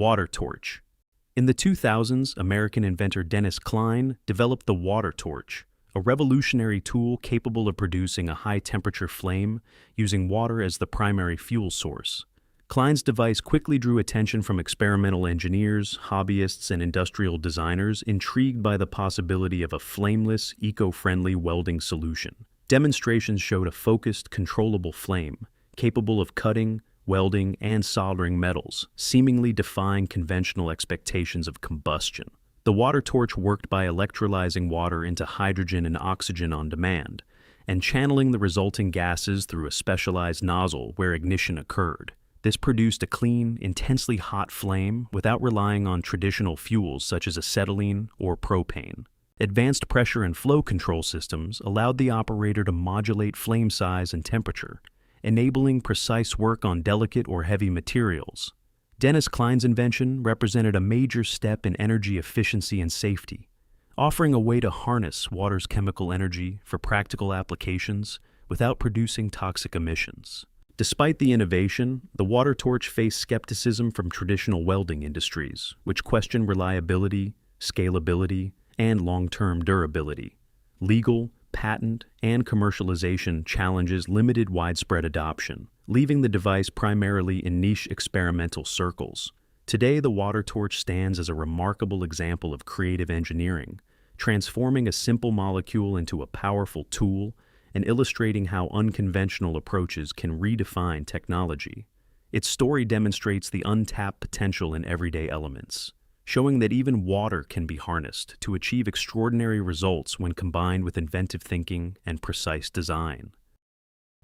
Water torch. In the 2000s, American inventor Dennis Klein developed the water torch, a revolutionary tool capable of producing a high-temperature flame using water as the primary fuel source. Klein's device quickly drew attention from experimental engineers, hobbyists, and industrial designers intrigued by the possibility of a flameless, eco-friendly welding solution. Demonstrations showed a focused, controllable flame, capable of cutting, welding, and soldering metals, seemingly defying conventional expectations of combustion. The water torch worked by electrolyzing water into hydrogen and oxygen on demand, and channeling the resulting gases through a specialized nozzle where ignition occurred. This produced a clean, intensely hot flame without relying on traditional fuels such as acetylene or propane. Advanced pressure and flow control systems allowed the operator to modulate flame size and temperature, enabling precise work on delicate or heavy materials. Dennis Klein's invention represented a major step in energy efficiency and safety, offering a way to harness water's chemical energy for practical applications without producing toxic emissions. Despite the innovation, the water torch faced skepticism from traditional welding industries, which questioned reliability, scalability, and long-term durability. Legal, patent, and commercialization challenges limited widespread adoption, leaving the device primarily in niche experimental circles. Today, the water torch stands as a remarkable example of creative engineering, transforming a simple molecule into a powerful tool and illustrating how unconventional approaches can redefine technology. Its story demonstrates the untapped potential in everyday elements, showing that even water can be harnessed to achieve extraordinary results when combined with inventive thinking and precise design.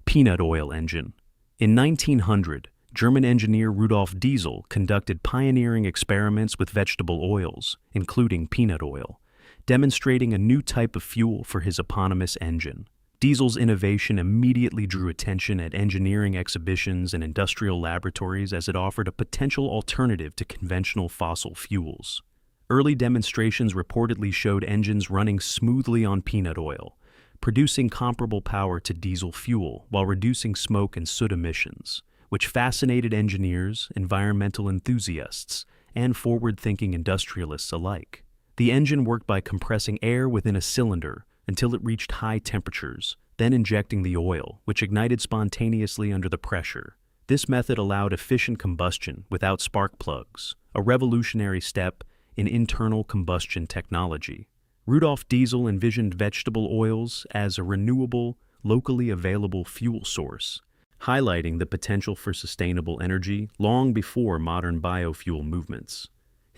Peanut oil engine. In 1900, German engineer Rudolf Diesel conducted pioneering experiments with vegetable oils, including peanut oil, demonstrating a new type of fuel for his eponymous engine. Diesel's innovation immediately drew attention at engineering exhibitions and industrial laboratories as it offered a potential alternative to conventional fossil fuels. Early demonstrations reportedly showed engines running smoothly on peanut oil, producing comparable power to diesel fuel while reducing smoke and soot emissions, which fascinated engineers, environmental enthusiasts, and forward-thinking industrialists alike. The engine worked by compressing air within a cylinder until it reached high temperatures, then injecting the oil, which ignited spontaneously under the pressure. This method allowed efficient combustion without spark plugs, a revolutionary step in internal combustion technology. Rudolf Diesel envisioned vegetable oils as a renewable, locally available fuel source, highlighting the potential for sustainable energy long before modern biofuel movements.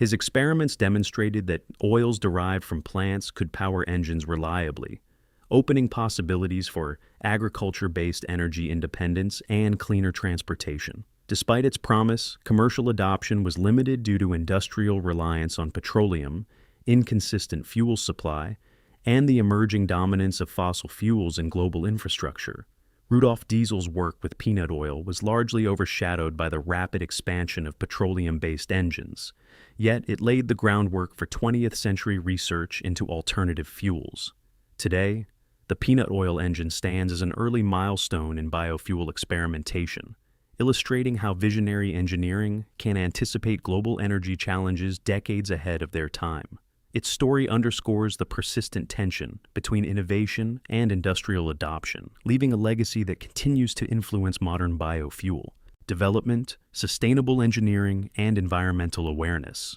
His experiments demonstrated that oils derived from plants could power engines reliably, opening possibilities for agriculture-based energy independence and cleaner transportation. Despite its promise, commercial adoption was limited due to industrial reliance on petroleum, inconsistent fuel supply, and the emerging dominance of fossil fuels in global infrastructure. Rudolf Diesel's work with peanut oil was largely overshadowed by the rapid expansion of petroleum-based engines, yet it laid the groundwork for 20th century research into alternative fuels. Today, the peanut oil engine stands as an early milestone in biofuel experimentation, illustrating how visionary engineering can anticipate global energy challenges decades ahead of their time. Its story underscores the persistent tension between innovation and industrial adoption, leaving a legacy that continues to influence modern biofuel development, sustainable engineering, and environmental awareness.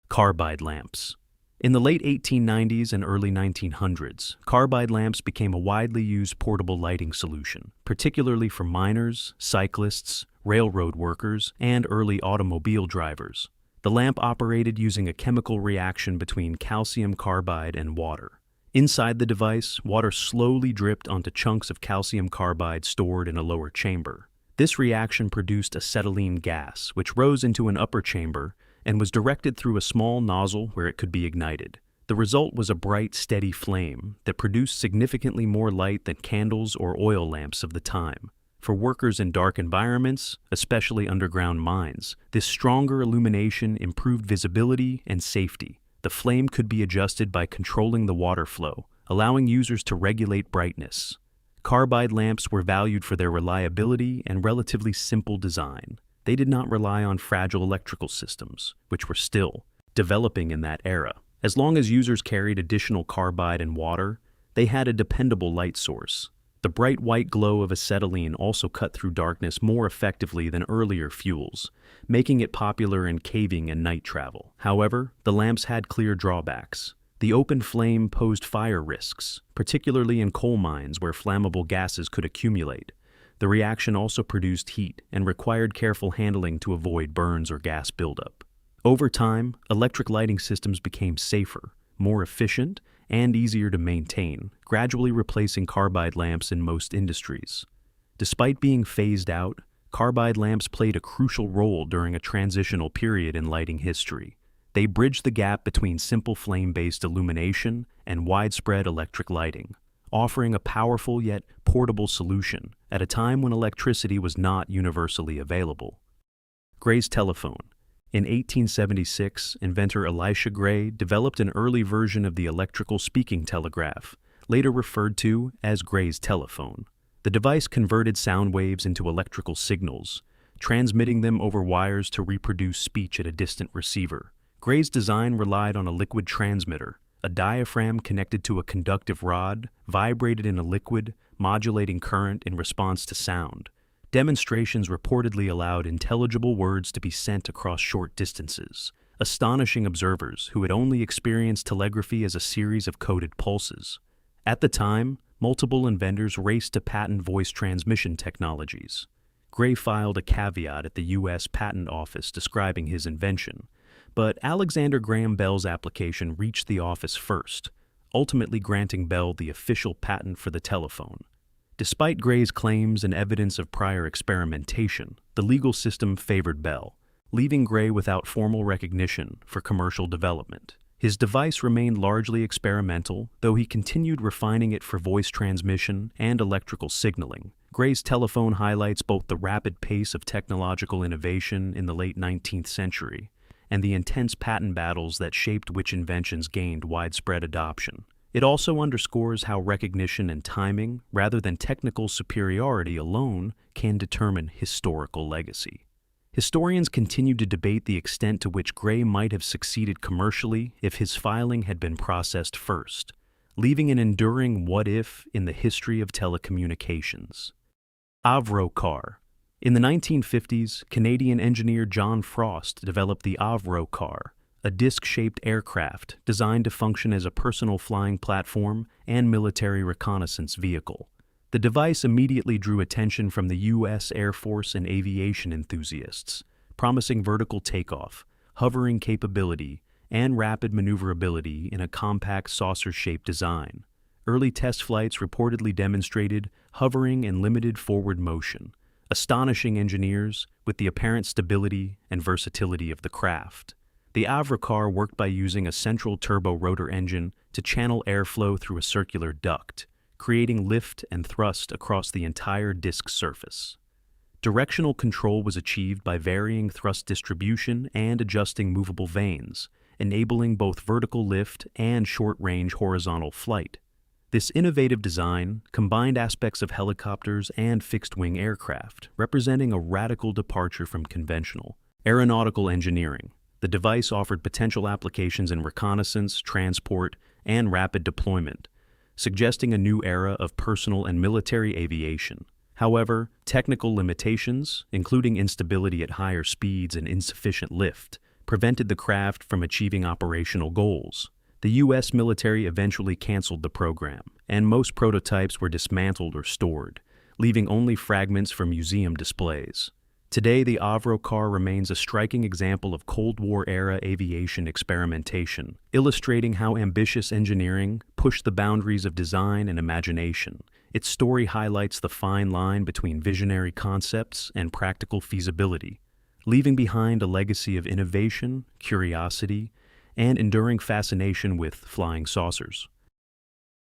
Carbide lamps. In the late 1890s and early 1900s, carbide lamps became a widely used portable lighting solution, particularly for miners, cyclists, railroad workers, and early automobile drivers. The lamp operated using a chemical reaction between calcium carbide and water. Inside the device, water slowly dripped onto chunks of calcium carbide stored in a lower chamber. This reaction produced acetylene gas, which rose into an upper chamber and was directed through a small nozzle where it could be ignited. The result was a bright, steady flame that produced significantly more light than candles or oil lamps of the time. For workers in dark environments, especially underground mines, this stronger illumination improved visibility and safety. The flame could be adjusted by controlling the water flow, allowing users to regulate brightness. Carbide lamps were valued for their reliability and relatively simple design. they did not rely on fragile electrical systems, which were still developing in that era. As long as users carried additional carbide and water, they had a dependable light source. The bright white glow of acetylene also cut through darkness more effectively than earlier fuels, making it popular in caving and night travel. However, the lamps had clear drawbacks. The open flame posed fire risks, particularly in coal mines where flammable gases could accumulate. The reaction also produced heat and required careful handling to avoid burns or gas buildup. Over time, electric lighting systems became safer, more efficient, and easier to maintain, gradually replacing carbide lamps in most industries. Despite being phased out, carbide lamps played a crucial role during a transitional period in lighting history. They bridged the gap between simple flame-based illumination and widespread electric lighting, offering a powerful yet portable solution at a time when electricity was not universally available. Gray's telephone. In 1876, inventor Elisha Gray developed an early version of the electrical speaking telegraph, later referred to as Gray's telephone. The device converted sound waves into electrical signals, transmitting them over wires to reproduce speech at a distant receiver. Gray's design relied on a liquid transmitter, a diaphragm connected to a conductive rod, vibrated in a liquid, modulating current in response to sound. Demonstrations reportedly allowed intelligible words to be sent across short distances, astonishing observers who had only experienced telegraphy as a series of coded pulses. At the time, multiple inventors raced to patent voice transmission technologies. Gray filed a caveat at the U.S. Patent Office describing his invention, but Alexander Graham Bell's application reached the office first, ultimately granting Bell the official patent for the telephone. Despite Gray's claims and evidence of prior experimentation, the legal system favored Bell, leaving Gray without formal recognition for commercial development. His device remained largely experimental, though he continued refining it for voice transmission and electrical signaling. Gray's telephone highlights both the rapid pace of technological innovation in the late 19th century and the intense patent battles that shaped which inventions gained widespread adoption. It also underscores how recognition and timing, rather than technical superiority alone, can determine historical legacy. Historians continue to debate the extent to which Gray might have succeeded commercially if his filing had been processed first, leaving an enduring what-if in the history of telecommunications. Avro car. In the 1950s, Canadian engineer John Frost developed the Avro car, a disc-shaped aircraft designed to function as a personal flying platform and military reconnaissance vehicle. The device immediately drew attention from the U.S. Air Force and aviation enthusiasts, promising vertical takeoff, hovering capability, and rapid maneuverability in a compact saucer-shaped design. Early test flights reportedly demonstrated hovering and limited forward motion, astonishing engineers with the apparent stability and versatility of the craft. The Avro car worked by using a central turbo-rotor engine to channel airflow through a circular duct, creating lift and thrust across the entire disc surface. Directional control was achieved by varying thrust distribution and adjusting movable vanes, enabling both vertical lift and short-range horizontal flight. This innovative design combined aspects of helicopters and fixed-wing aircraft, representing a radical departure from conventional aeronautical engineering. The device offered potential applications in reconnaissance, transport, and rapid deployment, suggesting a new era of personal and military aviation. However, technical limitations, including instability at higher speeds and insufficient lift, prevented the craft from achieving operational goals. The U.S. military eventually canceled the program, and most prototypes were dismantled or stored, leaving only fragments for museum displays. Today, the Avro car remains a striking example of Cold War-era aviation experimentation, illustrating how ambitious engineering pushed the boundaries of design and imagination. Its story highlights the fine line between visionary concepts and practical feasibility, leaving behind a legacy of innovation, curiosity, and enduring fascination with flying saucers.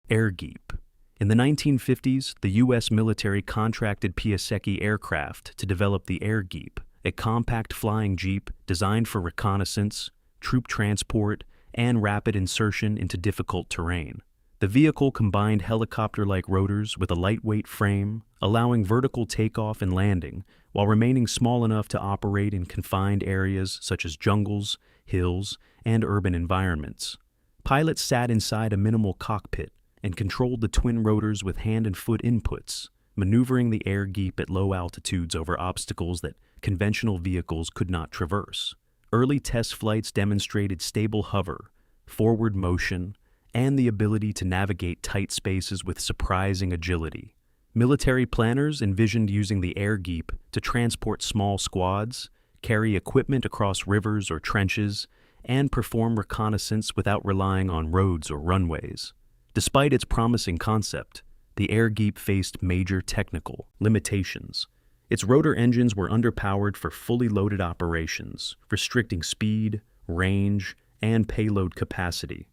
Airgeep. In the 1950s, the U.S. military contracted Piasecki Aircraft to develop the Airgeep, a compact flying jeep designed for reconnaissance, troop transport, and rapid insertion into difficult terrain. The vehicle combined helicopter-like rotors with a lightweight frame, allowing vertical takeoff and landing, while remaining small enough to operate in confined areas such as jungles, hills, and urban environments. Pilots sat inside a minimal cockpit and controlled the twin rotors with hand and foot inputs, maneuvering the Airgeep at low altitudes over obstacles that conventional vehicles could not traverse. Early test flights demonstrated stable hover, forward motion, and the ability to navigate tight spaces with surprising agility. Military planners envisioned using the Airgeep to transport small squads, carry equipment across rivers or trenches, and perform reconnaissance without relying on roads or runways. Despite its promising concept, the Airgeep faced major technical limitations. Its rotor engines were underpowered for fully loaded operations, restricting speed, range, and payload capacity.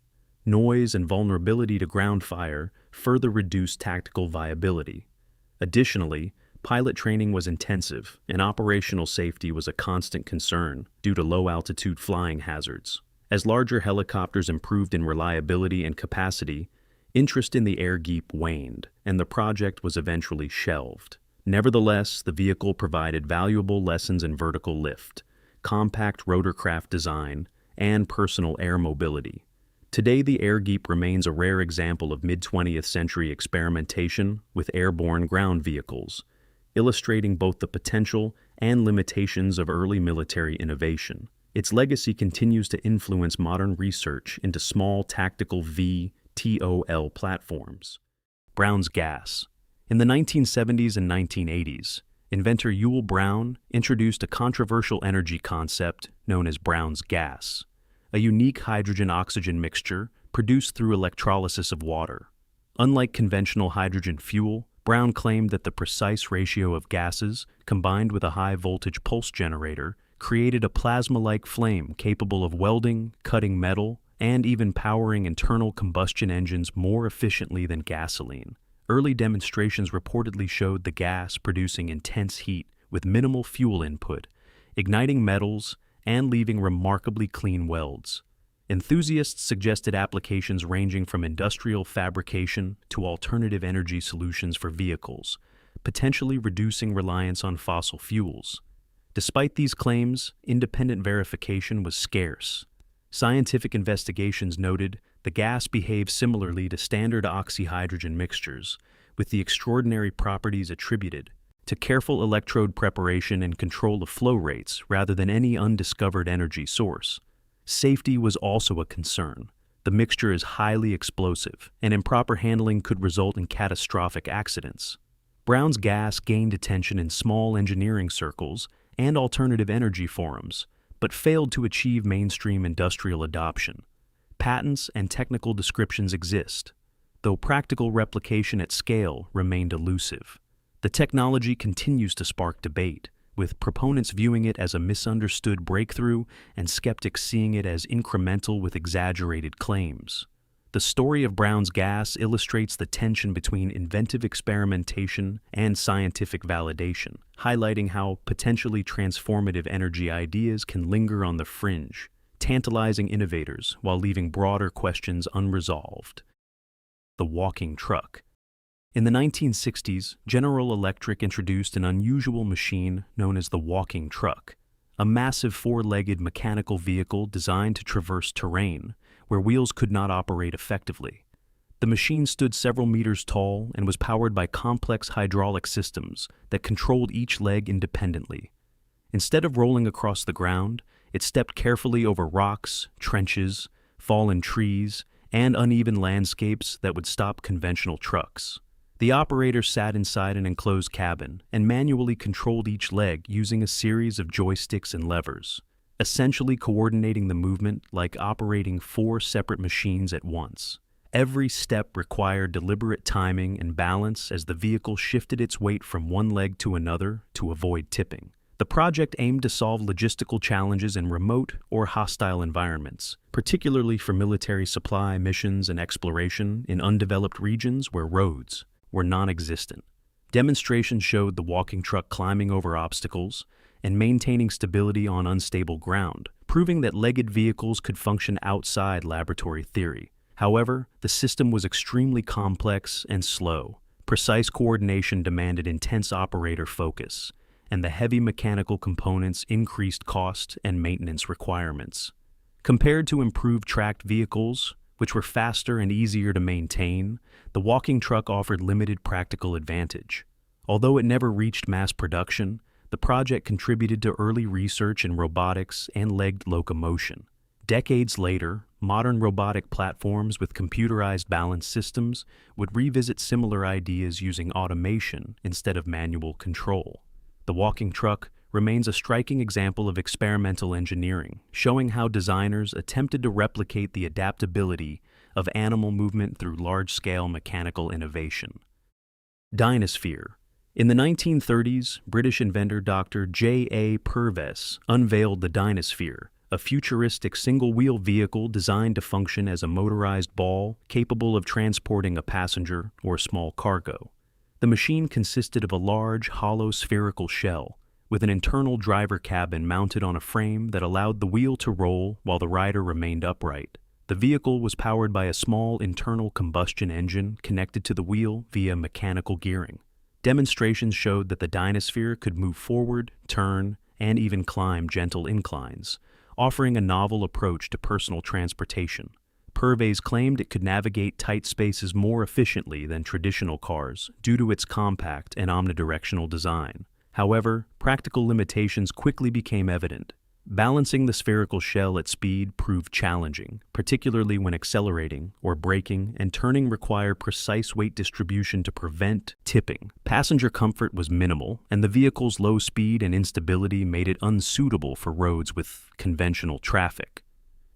Noise and vulnerability to ground fire further reduced tactical viability. Additionally, pilot training was intensive, and operational safety was a constant concern due to low-altitude flying hazards. As larger helicopters improved in reliability and capacity, interest in the Airgeep waned, and the project was eventually shelved. Nevertheless, the vehicle provided valuable lessons in vertical lift, compact rotorcraft design, and personal air mobility. Today, the Airgeep remains a rare example of mid-20th century experimentation with airborne ground vehicles, illustrating both the potential and limitations of early military innovation. Its legacy continues to influence modern research into small tactical VTOL platforms. Brown's gas. In the 1970s and 1980s, inventor Yule Brown introduced a controversial energy concept known as Brown's gas, a unique hydrogen-oxygen mixture produced through electrolysis of water. Unlike conventional hydrogen fuel, Brown claimed that the precise ratio of gases, combined with a high-voltage pulse generator, created a plasma-like flame capable of welding, cutting metal, and even powering internal combustion engines more efficiently than gasoline. Early demonstrations reportedly showed the gas producing intense heat with minimal fuel input, igniting metals, and leaving remarkably clean welds. Enthusiasts suggested applications ranging from industrial fabrication to alternative energy solutions for vehicles, potentially reducing reliance on fossil fuels. Despite these claims, independent verification was scarce. Scientific investigations noted the gas behaves similarly to standard oxyhydrogen mixtures, with the extraordinary properties attributed to careful electrode preparation and control of flow rates rather than any undiscovered energy source. Safety was also a concern. The mixture is highly explosive, and improper handling could result in catastrophic accidents. Brown's gas gained attention in small engineering circles and alternative energy forums, but failed to achieve mainstream industrial adoption. Patents and technical descriptions exist, though practical replication at scale remained elusive. The technology continues to spark debate, with proponents viewing it as a misunderstood breakthrough and skeptics seeing it as incremental with exaggerated claims. The story of Brown's gas illustrates the tension between inventive experimentation and scientific validation, highlighting how potentially transformative energy ideas can linger on the fringe, tantalizing innovators while leaving broader questions unresolved. The walking truck. In the 1960s, General Electric introduced an unusual machine known as the walking truck, a massive four-legged mechanical vehicle designed to traverse terrain where wheels could not operate effectively. The machine stood several meters tall and was powered by complex hydraulic systems that controlled each leg independently. Instead of rolling across the ground, it stepped carefully over rocks, trenches, fallen trees, and uneven landscapes that would stop conventional trucks. The operator sat inside an enclosed cabin and manually controlled each leg using a series of joysticks and levers, essentially coordinating the movement like operating four separate machines at once. Every step required deliberate timing and balance as the vehicle shifted its weight from one leg to another to avoid tipping. The project aimed to solve logistical challenges in remote or hostile environments, particularly for military supply missions and exploration in undeveloped regions where roads were non-existent. Demonstrations showed the walking truck climbing over obstacles and maintaining stability on unstable ground, proving that legged vehicles could function outside laboratory theory. However, the system was extremely complex and slow. Precise coordination demanded intense operator focus, and the heavy mechanical components increased cost and maintenance requirements. Compared to improved tracked vehicles, which were faster and easier to maintain, the walking truck offered limited practical advantage. Although it never reached mass production, the project contributed to early research in robotics and legged locomotion. Decades later, modern robotic platforms with computerized balance systems would revisit similar ideas using automation instead of manual control. The walking truck remains a striking example of experimental engineering, showing how designers attempted to replicate the adaptability of animal movement through large-scale mechanical innovation. Dinosphere. In the 1930s, British inventor Dr. J.A. Purves unveiled the Dinosphere, a futuristic single-wheel vehicle designed to function as a motorized ball capable of transporting a passenger or small cargo. The machine consisted of a large, hollow spherical shell, with an internal driver cabin mounted on a frame that allowed the wheel to roll while the rider remained upright. The vehicle was powered by a small internal combustion engine connected to the wheel via mechanical gearing. Demonstrations showed that the Dinosphere could move forward, turn, and even climb gentle inclines, offering a novel approach to personal transportation. Purves claimed it could navigate tight spaces more efficiently than traditional cars due to its compact and omnidirectional design. However, practical limitations quickly became evident. Balancing the spherical shell at speed proved challenging, particularly when accelerating or braking and turning required precise weight distribution to prevent tipping. Passenger comfort was minimal, and the vehicle's low speed and instability made it unsuitable for roads with conventional traffic.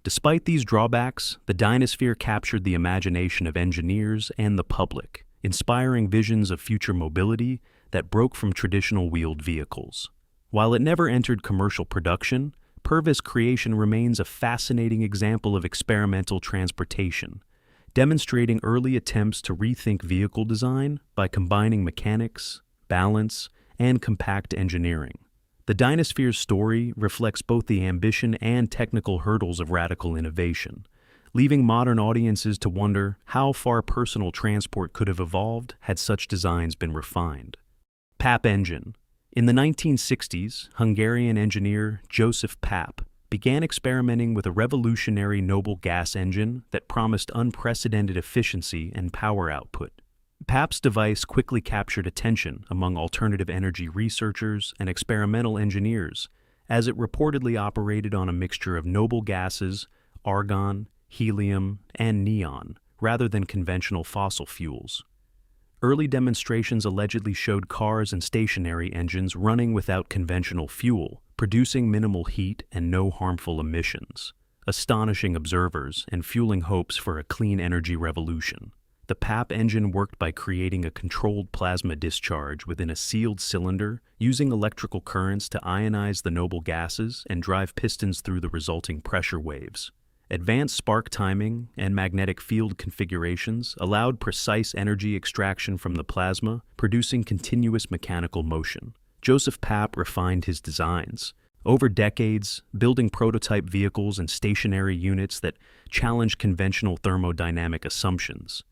Despite these drawbacks, the Dinosphere captured the imagination of engineers and the public, inspiring visions of future mobility that broke from traditional wheeled vehicles. While it never entered commercial production, Purves' creation remains a fascinating example of experimental transportation, demonstrating early attempts to rethink vehicle design by combining mechanics, balance, and compact engineering. The Dinosphere's story reflects both the ambition and technical hurdles of radical innovation, leaving modern audiences to wonder how far personal transport could have evolved had such designs been refined. Pap engine. In the 1960s, Hungarian engineer Joseph Pap began experimenting with a revolutionary noble gas engine that promised unprecedented efficiency and power output. Pap's device quickly captured attention among alternative energy researchers and experimental engineers, as it reportedly operated on a mixture of noble gases, argon, helium, and neon, rather than conventional fossil fuels. Early demonstrations allegedly showed cars and stationary engines running without conventional fuel, producing minimal heat and no harmful emissions, astonishing observers and fueling hopes for a clean energy revolution. The Pap engine worked by creating a controlled plasma discharge within a sealed cylinder, using electrical currents to ionize the noble gases and drive pistons through the resulting pressure waves. Advanced spark timing and magnetic field configurations allowed precise energy extraction from the plasma, producing continuous mechanical motion. Joseph Pap refined his designs, over decades, building prototype vehicles and stationary units that challenged conventional thermodynamic assumptions.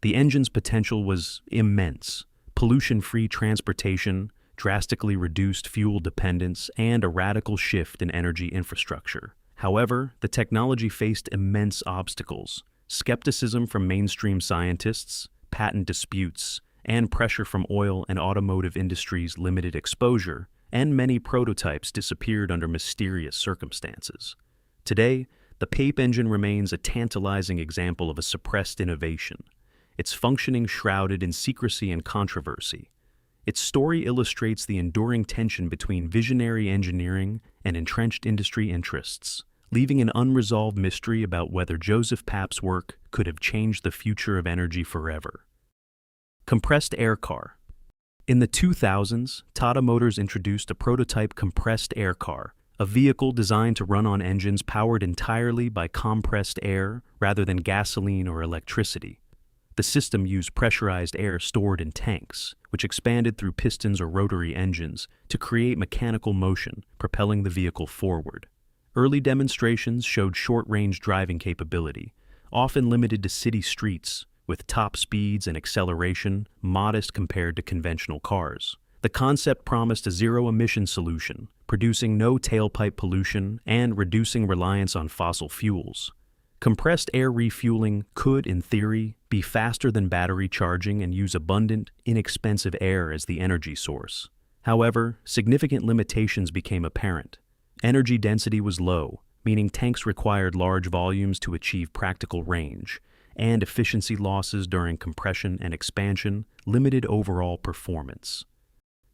The engine's potential was immense: pollution-free transportation, drastically reduced fuel dependence, and a radical shift in energy infrastructure. However, the technology faced immense obstacles: skepticism from mainstream scientists, patent disputes, and pressure from oil and automotive industries' limited exposure, and many prototypes disappeared under mysterious circumstances. Today, the Pap engine remains a tantalizing example of a suppressed innovation, its functioning shrouded in secrecy and controversy. Its story illustrates the enduring tension between visionary engineering and entrenched industry interests, leaving an unresolved mystery about whether Joseph Pap's work could have changed the future of energy forever. Compressed air car. In the 2000s, Tata Motors introduced a prototype compressed air car, a vehicle designed to run on engines powered entirely by compressed air rather than gasoline or electricity. The system used pressurized air stored in tanks, which expanded through pistons or rotary engines to create mechanical motion, propelling the vehicle forward. Early demonstrations showed short-range driving capability, often limited to city streets, with top speeds and acceleration modest compared to conventional cars. The concept promised a zero-emission solution, producing no tailpipe pollution and reducing reliance on fossil fuels. Compressed air refueling could, in theory, be faster than battery charging and use abundant, inexpensive air as the energy source. However, significant limitations became apparent. Energy density was low, meaning tanks required large volumes to achieve practical range, and efficiency losses during compression and expansion limited overall performance.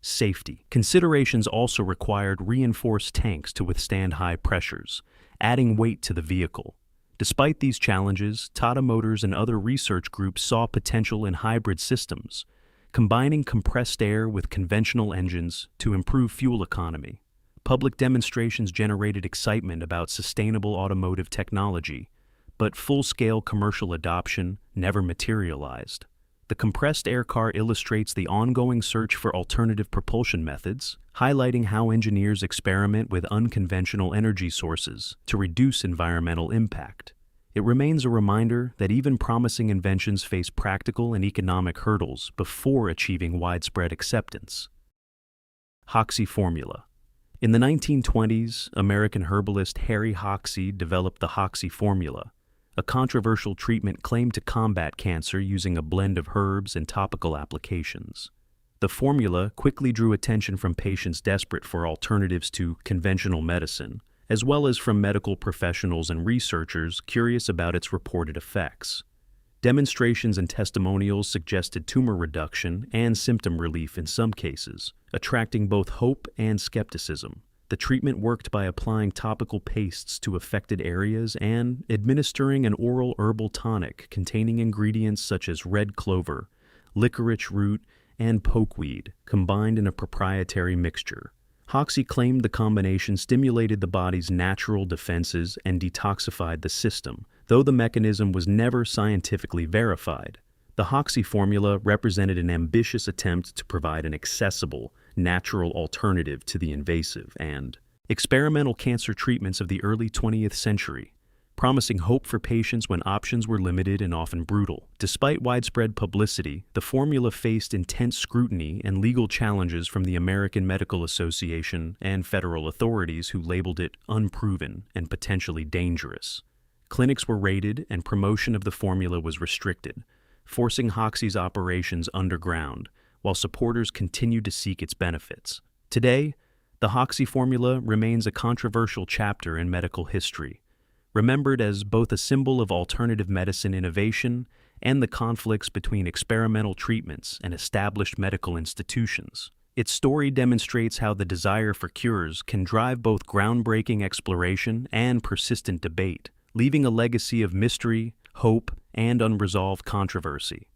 Safety considerations also required reinforced tanks to withstand high pressures, adding weight to the vehicle. Despite these challenges, Tata Motors and other research groups saw potential in hybrid systems, combining compressed air with conventional engines to improve fuel economy. Public demonstrations generated excitement about sustainable automotive technology, but full-scale commercial adoption never materialized. The compressed air car illustrates the ongoing search for alternative propulsion methods, highlighting how engineers experiment with unconventional energy sources to reduce environmental impact. It remains a reminder that even promising inventions face practical and economic hurdles before achieving widespread acceptance. Hoxsey formula. In the 1920s, American herbalist Harry Hoxsey developed the Hoxsey formula, a controversial treatment claimed to combat cancer using a blend of herbs and topical applications. The formula quickly drew attention from patients desperate for alternatives to conventional medicine, as well as from medical professionals and researchers curious about its reported effects. Demonstrations and testimonials suggested tumor reduction and symptom relief in some cases, attracting both hope and skepticism. The treatment worked by applying topical pastes to affected areas and administering an oral herbal tonic containing ingredients such as red clover, licorice root, and pokeweed combined in a proprietary mixture. Hoxsey claimed the combination stimulated the body's natural defenses and detoxified the system, though the mechanism was never scientifically verified. The Hoxsey formula represented an ambitious attempt to provide an accessible, natural alternative to the invasive and experimental cancer treatments of the early 20th century, promising hope for patients when options were limited and often brutal. Despite widespread publicity, the formula faced intense scrutiny and legal challenges from the American Medical Association and federal authorities who labeled it unproven and potentially dangerous. Clinics were raided and promotion of the formula was restricted, forcing Hoxsey's operations underground, while supporters continued to seek its benefits. Today, the Hoxsey formula remains a controversial chapter in medical history, remembered as both a symbol of alternative medicine innovation and the conflicts between experimental treatments and established medical institutions. Its story demonstrates how the desire for cures can drive both groundbreaking exploration and persistent debate, leaving a legacy of mystery, hope, and unresolved controversy.